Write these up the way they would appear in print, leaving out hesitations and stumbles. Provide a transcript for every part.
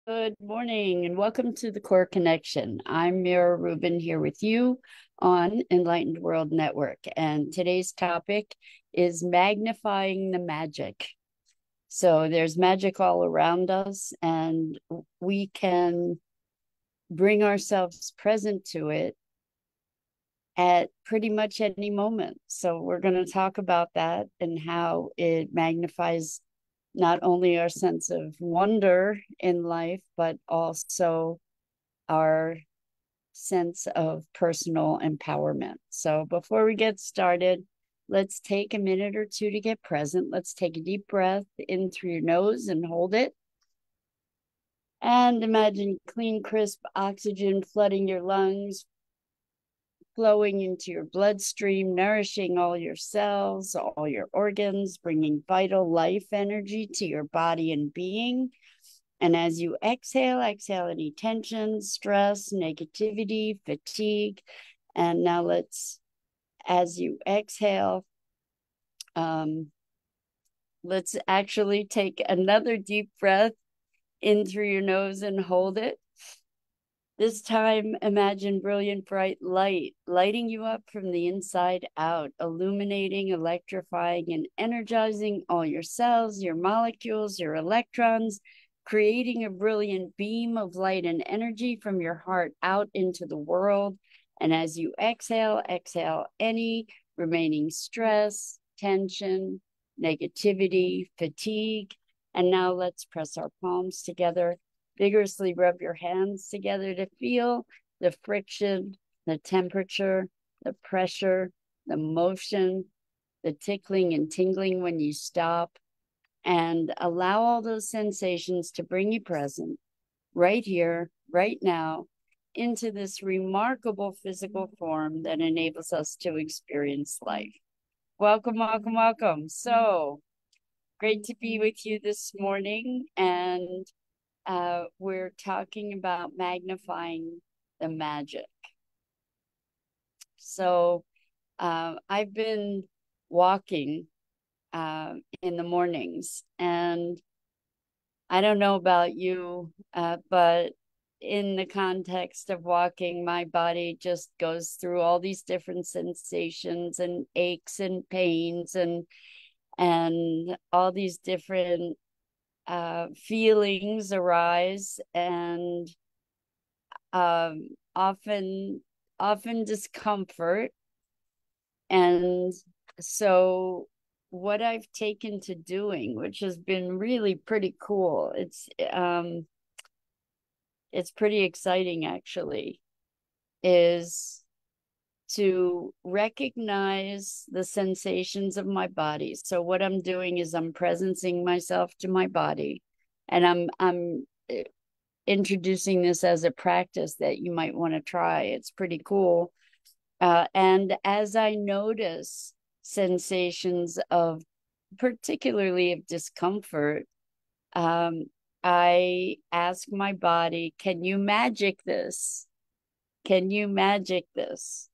Good morning and welcome to the Core Connection. I'm Mira Rubin here with you on Enlightened World Network. And today's topic is magnifying the magic. So there's magic all around us, and we can bring ourselves present to it at pretty much any moment. So we're going to talk about that and how it magnifies not only our sense of wonder in life, but also our sense of personal empowerment. So before we get started, let's take a minute or two to get present. Let's take a deep breath in through your nose and hold it. And imagine clean, crisp oxygen flooding your lungs, flowing into your bloodstream, nourishing all your cells, all your organs, bringing vital life energy to your body and being. And as you exhale any tension, stress, negativity, fatigue. And now as you exhale, let's actually take another deep breath in through your nose and hold it. This time, imagine brilliant, bright light lighting you up from the inside out, illuminating, electrifying, and energizing all your cells, your molecules, your electrons, creating a brilliant beam of light and energy from your heart out into the world. And as you exhale any remaining stress, tension, negativity, fatigue. And now let's press our palms together. Vigorously rub your hands together to feel the friction, the temperature, the pressure, the motion, the tickling and tingling when you stop, and allow all those sensations to bring you present right here, right now, into this remarkable physical form that enables us to experience life. Welcome, welcome, welcome. So great to be with you this morning. And we're talking about magnifying the magic. So I've been walking in the mornings, and I don't know about you, but in the context of walking, my body just goes through all these different sensations and aches and pains and all these different feelings arise, and often discomfort. And so what I've taken to doing, which has been really pretty cool, it's pretty exciting actually, is to recognize the sensations of my body. So what I'm doing is I'm presencing myself to my body, and I'm introducing this as a practice that you might want to try. It's pretty cool. And as I notice sensations of, particularly of discomfort, um, I ask my body, can you magic this? Can you magic this?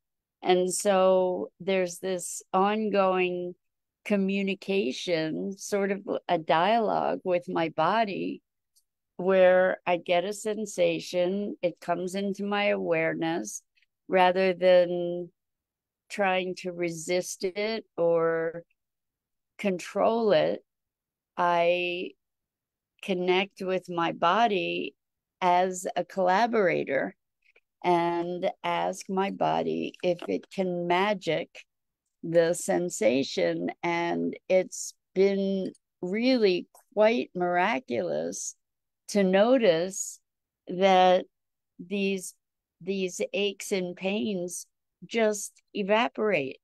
And so there's this ongoing communication, sort of a dialogue with my body, where I get a sensation, it comes into my awareness rather than trying to resist it or control it. I connect with my body as a collaborator and ask my body if it can magic the sensation. And it's been really quite miraculous to notice that these aches and pains just evaporate.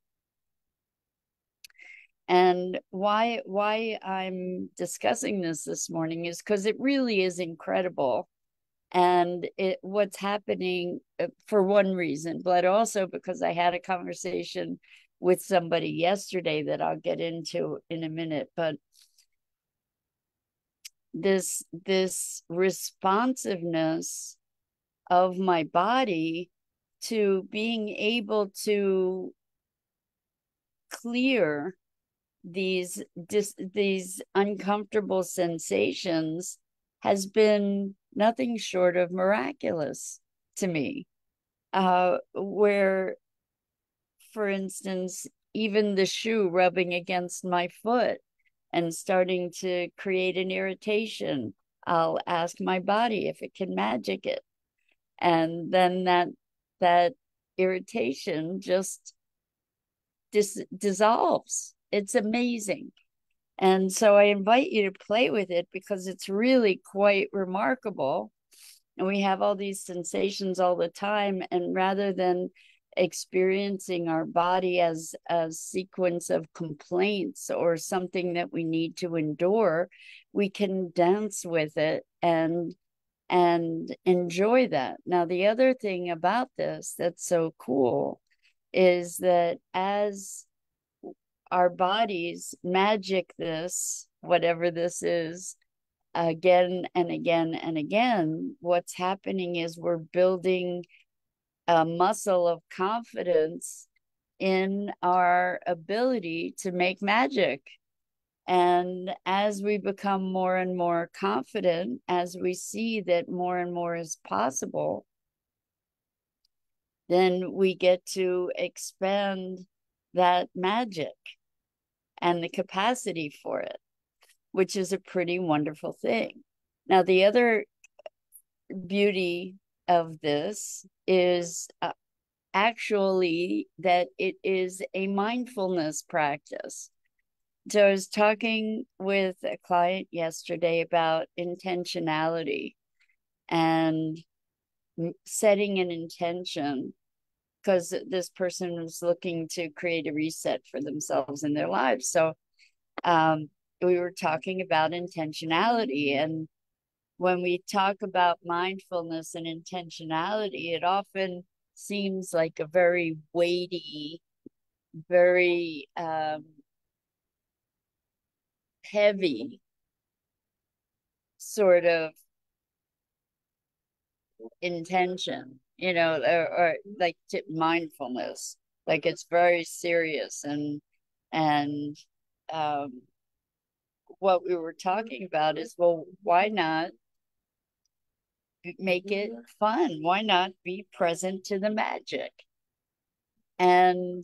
And why I'm discussing this morning is because it really is incredible. And what's happening, for one reason, but also because I had a conversation with somebody yesterday that I'll get into in a minute. But this responsiveness of my body to being able to clear these uncomfortable sensations has been nothing short of miraculous to me. Where, for instance, even the shoe rubbing against my foot and starting to create an irritation, I'll ask my body if it can magic it. And then that irritation just dissolves. It's amazing. And so I invite you to play with it because it's really quite remarkable. And we have all these sensations all the time. And rather than experiencing our body as a sequence of complaints or something that we need to endure, we can dance with it and enjoy that. Now, the other thing about this that's so cool is that as our bodies magic this, whatever this is, again and again and again, what's happening is we're building a muscle of confidence in our ability to make magic. And as we become more and more confident, as we see that more and more is possible, then we get to expand that magic and the capacity for it, which is a pretty wonderful thing. Now, the other beauty of this is actually that it is a mindfulness practice. So I was talking with a client yesterday about intentionality and setting an intention, because this person was looking to create a reset for themselves in their lives. So we were talking about intentionality. And when we talk about mindfulness and intentionality, it often seems like a very weighty, very heavy sort of intention, or like mindfulness, like it's very serious. And um, what we were talking about is, well, why not make it fun? Why not be present to the magic and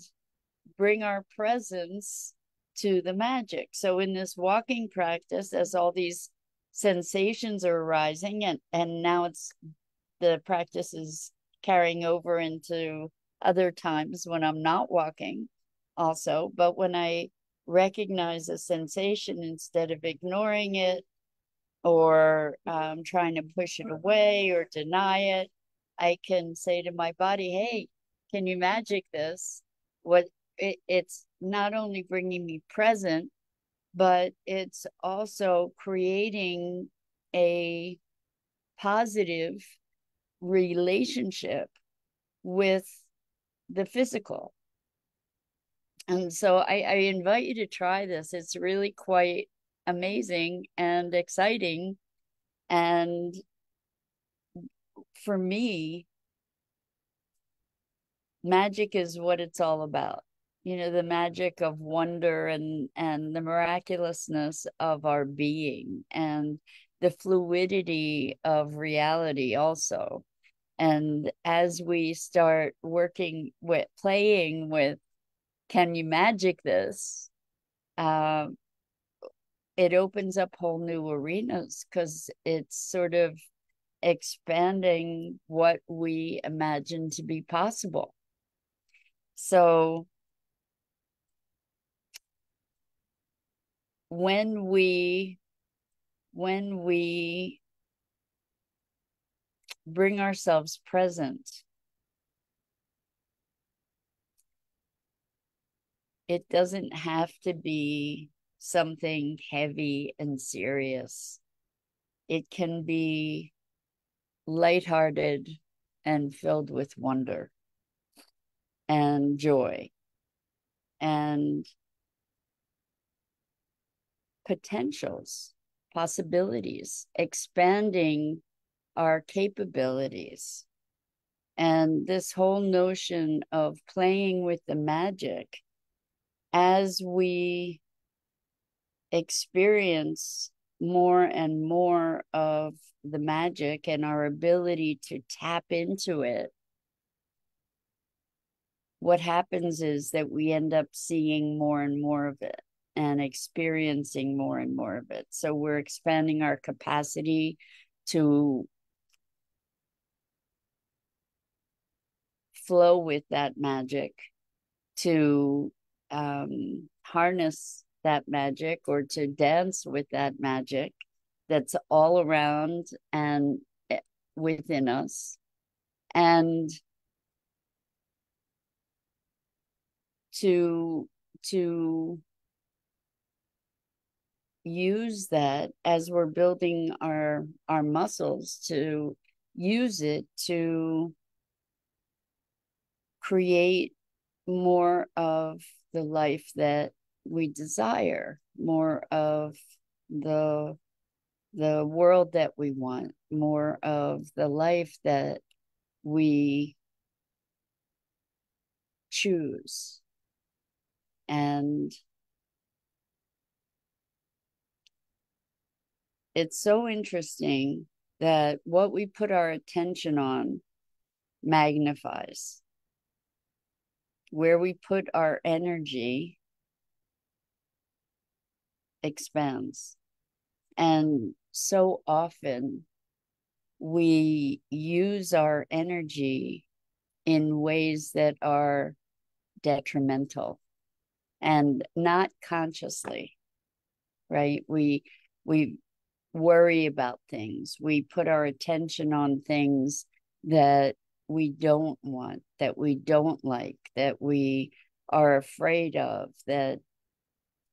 bring our presence to the magic? So in this walking practice, as all these sensations are arising, and now it's the practice is carrying over into other times when I'm not walking also. But when I recognize a sensation, instead of ignoring it or trying to push it away or deny it, I can say to my body, hey, can you magic this? It's not only bringing me present, but it's also creating a positive relationship with the physical. And so I invite you to try this. It's really quite amazing and exciting. And for me, magic is what it's all about. The magic of wonder and the miraculousness of our being and the fluidity of reality also. And as we start working with playing with, can you magic this? It opens up whole new arenas because it's sort of expanding what we imagine to be possible. So when we bring ourselves present, it doesn't have to be something heavy and serious. It can be lighthearted and filled with wonder and joy and potentials, possibilities, expanding our capabilities. And this whole notion of playing with the magic, as we experience more and more of the magic and our ability to tap into it, what happens is that we end up seeing more and more of it and experiencing more and more of it. So we're expanding our capacity to flow with that magic, to harness that magic, or to dance with that magic that's all around and within us. And to use that as we're building our muscles, to use it to create more of the life that we desire, more of the the world that we want, more of the life that we choose. And it's so interesting that what we put our attention on magnifies. Where we put our energy expands. And so often we use our energy in ways that are detrimental and not consciously, right? We worry about things. We put our attention on things that we don't want, that we don't like, that we are afraid of, that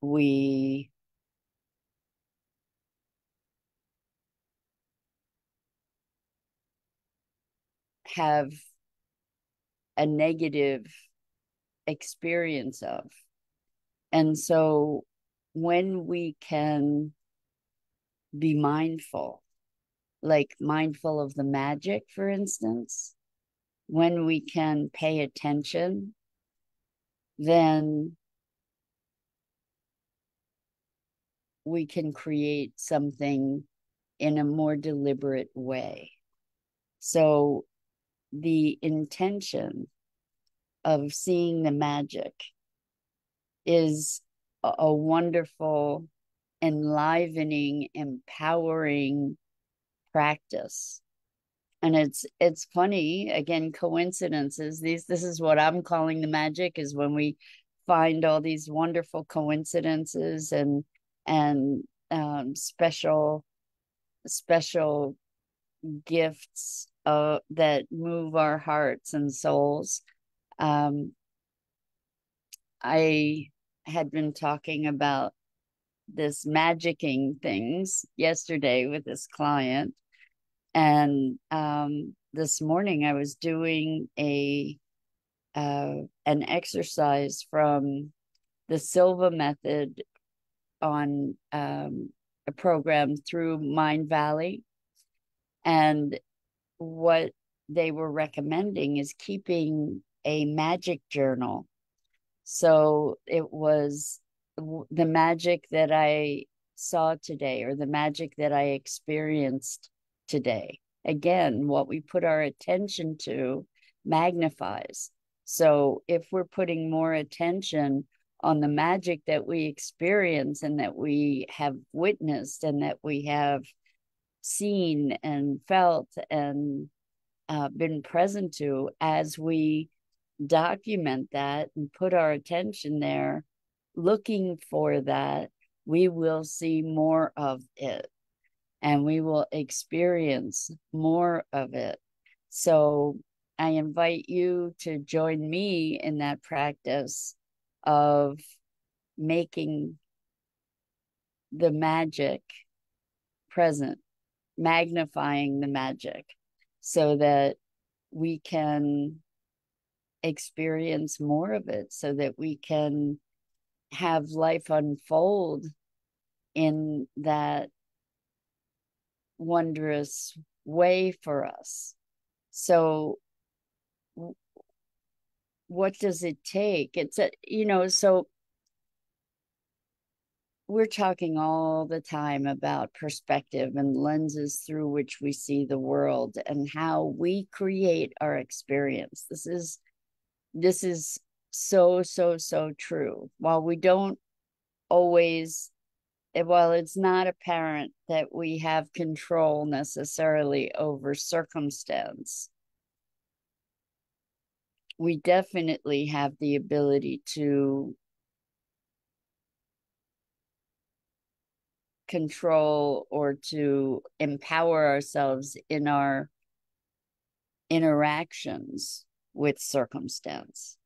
we have a negative experience of. And so when we can be mindful, like mindful of the magic, for instance, when we can pay attention, then we can create something in a more deliberate way. So the intention of seeing the magic is a wonderful, enlivening, empowering practice. And it's funny, again, coincidences. This is what I'm calling the magic, is when we find all these wonderful coincidences and special gifts that move our hearts and souls. I had been talking about this magicking things yesterday with this client, and this morning I was doing an exercise from the Silva method on a program through Mind Valley. And what they were recommending is keeping a magic journal. So it was the magic that I saw today, or the magic that I experienced today. Again, what we put our attention to magnifies. So if we're putting more attention on the magic that we experience and that we have witnessed and that we have seen and felt and been present to, as we document that and put our attention there, looking for that, we will see more of it and we will experience more of it. So I invite you to join me in that practice of making the magic present, magnifying the magic, so that we can experience more of it, so that we can have life unfold in that wondrous way for us. So what does it take? It's a, so we're talking all the time about perspective and lenses through which we see the world and how we create our experience. This is so true. Always While it's not apparent that we have control necessarily over circumstance, we definitely have the ability to control or to empower ourselves in our interactions with circumstance.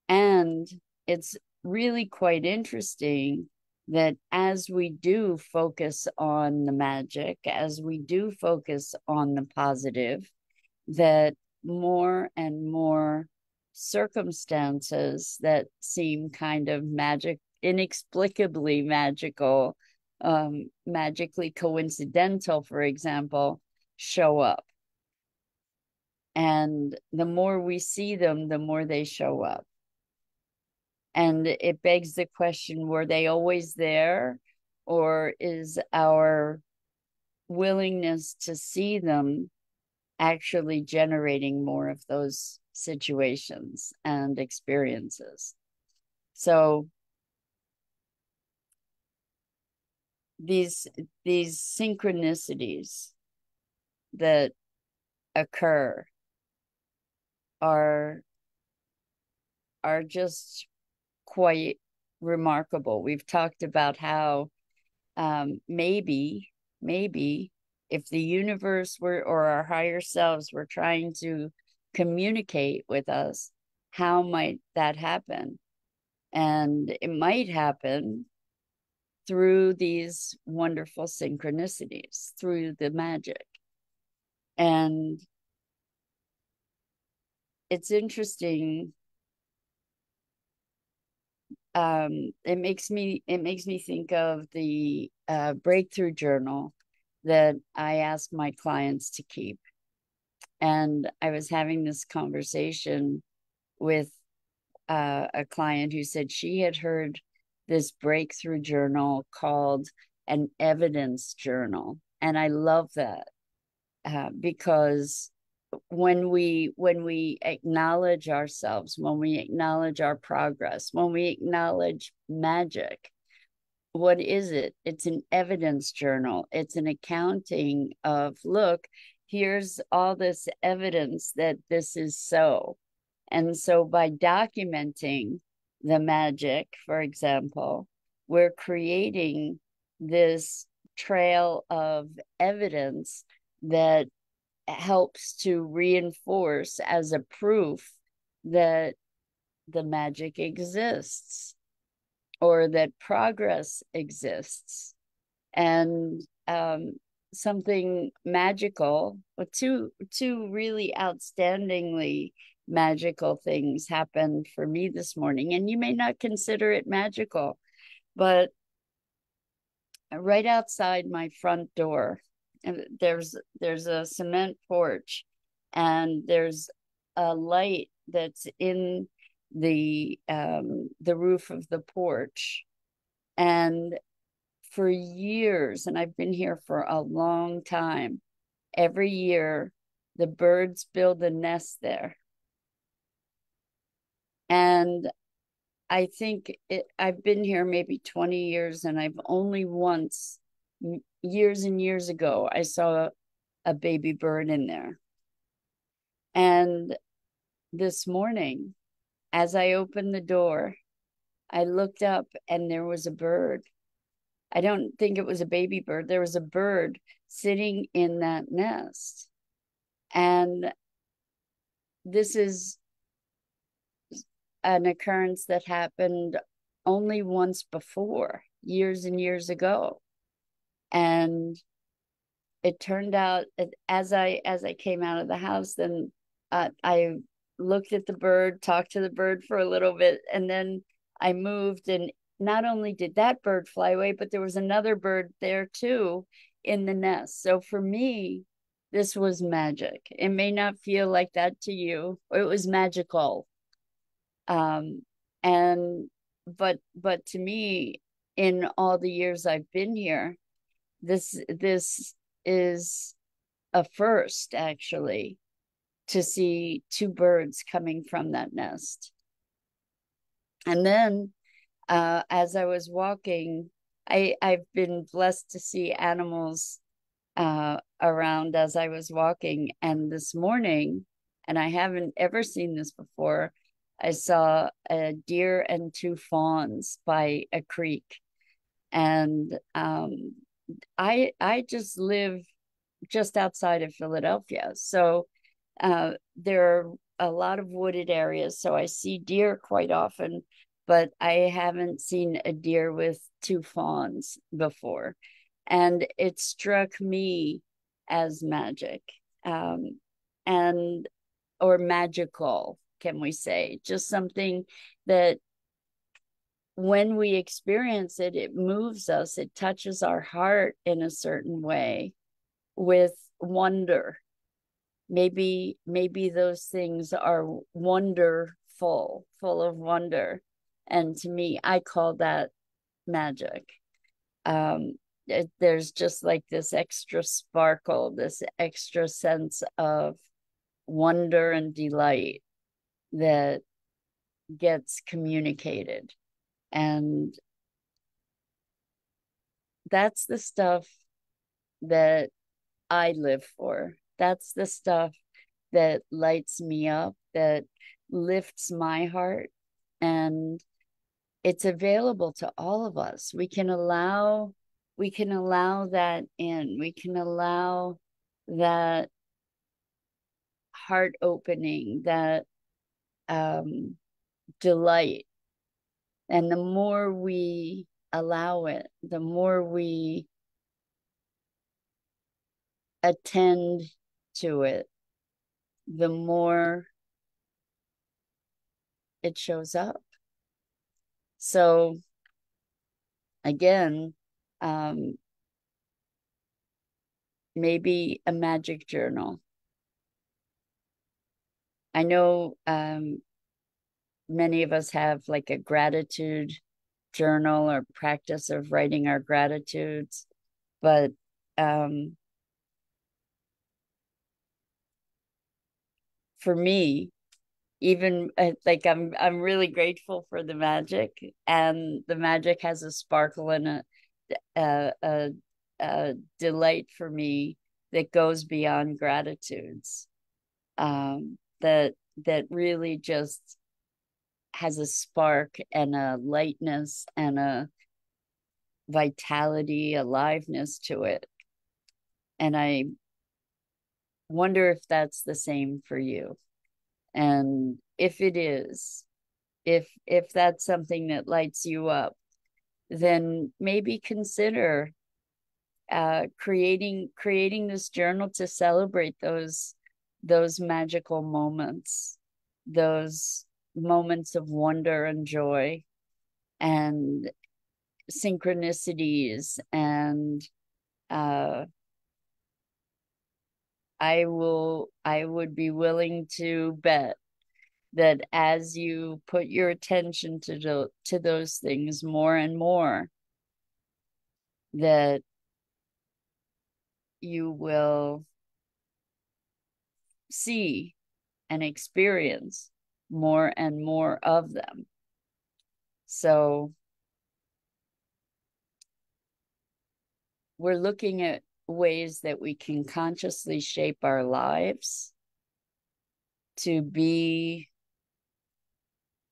And it's really quite interesting that as we do focus on the magic, as we do focus on the positive, that more and more circumstances that seem kind of inexplicably magical, magically coincidental, for example, show up. And the more we see them, the more they show up. And it begs the question, were they always there? Or is our willingness to see them actually generating more of those situations and experiences? So these synchronicities that occur are just quite remarkable. We've talked about how maybe if the universe were, or our higher selves were trying to communicate with us, how might that happen? And it might happen through these wonderful synchronicities, through the magic. And it's interesting. It makes me think of the breakthrough journal that I ask my clients to keep. And I was having this conversation with a client who said she had heard this breakthrough journal called an evidence journal. And I love that because when we acknowledge ourselves, when we acknowledge our progress, when we acknowledge magic, what is it? It's an evidence journal. It's an accounting of, look, here's all this evidence that this is so. And so by documenting the magic, for example, we're creating this trail of evidence that helps to reinforce as a proof that the magic exists or that progress exists. And something magical, two really outstandingly magical things happened for me this morning. And you may not consider it magical, but right outside my front door, there's a cement porch, and there's a light that's in the roof of the porch. And for years, and I've been here for a long time, every year the birds build a nest there. And I think I've been here maybe 20 years, and I've only once, years and years ago, I saw a baby bird in there. And this morning, as I opened the door, I looked up and there was a bird. I don't think it was a baby bird. There was a bird sitting in that nest. And this is an occurrence that happened only once before, years and years ago. And it turned out, as I came out of the house, then I looked at the bird, talked to the bird for a little bit, and then I moved, and not only did that bird fly away, but there was another bird there too in the nest. So for me, this was magic. It may not feel like that to you, or it was magical. And but to me, in all the years I've been here. This is a first, actually, to see two birds coming from that nest. And then as I was walking, I've been blessed to see animals around as I was walking. And this morning, and I haven't ever seen this before, I saw a deer and two fawns by a creek. And I just live just outside of Philadelphia. So there are a lot of wooded areas. So I see deer quite often, but I haven't seen a deer with two fawns before. And it struck me as magic, um, and or magical, can we say? Just something that when we experience it, it moves us, it touches our heart in a certain way with wonder. Maybe those things are wonderful, full of wonder. And to me, I call that magic. There's just like this extra sparkle, this extra sense of wonder and delight that gets communicated. And that's the stuff that I live for. That's the stuff that lights me up, that lifts my heart. And it's available to all of us. We can allow that in. We can allow that heart opening, that delight. And the more we allow it, the more we attend to it, the more it shows up. So again, maybe a magic journal. I know many of us have like a gratitude journal or practice of writing our gratitudes, but for me, even like I'm really grateful for the magic, and the magic has a sparkle and a delight for me that goes beyond gratitudes. That really just has a spark and a lightness and a vitality, aliveness to it. And I wonder if that's the same for you. And if it is, if that's something that lights you up, then maybe consider creating this journal to celebrate those magical moments, those moments of wonder and joy and synchronicities. And I would be willing to bet that as you put your attention to those things more and more, that you will see and experience more and more of them. So we're looking at ways that we can consciously shape our lives to be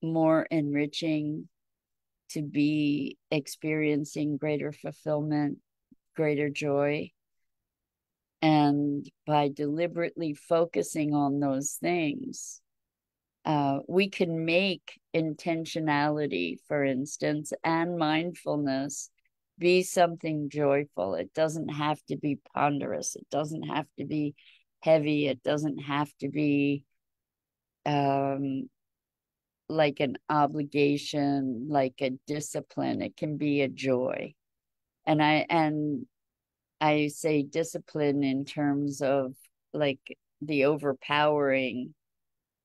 more enriching, to be experiencing greater fulfillment, greater joy. And by deliberately focusing on those things, we can make intentionality, for instance, and mindfulness be something joyful. It doesn't have to be ponderous. It doesn't have to be heavy. It doesn't have to be like an obligation, like a discipline. It can be a joy. And I say discipline in terms of like the overpowering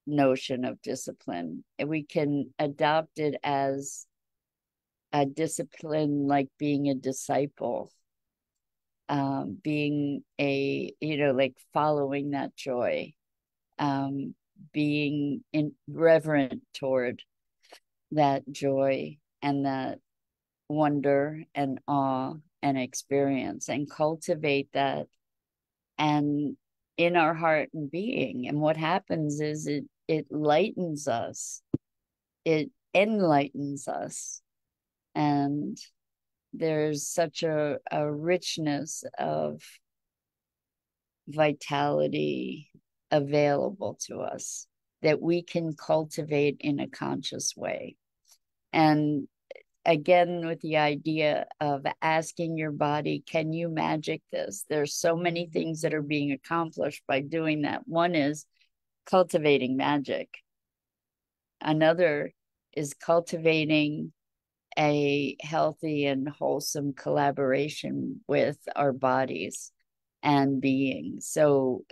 notion of discipline. We can adopt it as a discipline like being a disciple, being a, like following that joy, being reverent toward that joy and that wonder and awe and experience, and cultivate that and in our heart and being. And what happens is it lightens us, it enlightens us, and there's such a richness of vitality available to us that we can cultivate in a conscious way. And again, with the idea of asking your body, can you magic this? There's so many things that are being accomplished by doing that. One is cultivating magic. Another is cultivating a healthy and wholesome collaboration with our bodies and being. So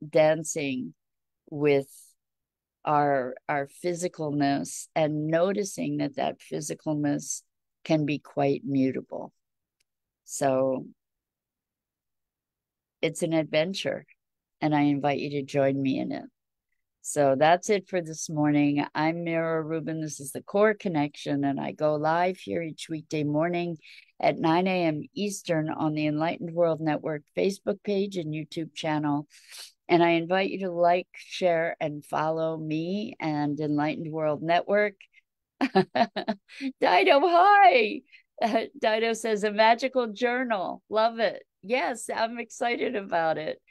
dancing with our physicalness and noticing that that physicalness can be quite mutable. So it's an adventure, and I invite you to join me in it. So that's it for this morning. I'm Mira Rubin. This is the Core Connection, and I go live here each weekday morning at 9 a.m. Eastern on the Enlightened World Network Facebook page and YouTube channel. And I invite you to like, share, and follow me and Enlightened World Network. Dido, hi. Dido says a magical journal. Love it. Yes, I'm excited about it.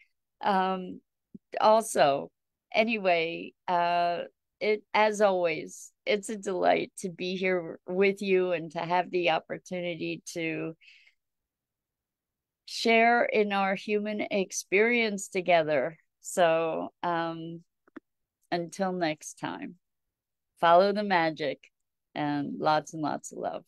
Also, anyway, it, as always, it's a delight to be here with you and to have the opportunity to share in our human experience together. So until next time, follow the magic and lots of love.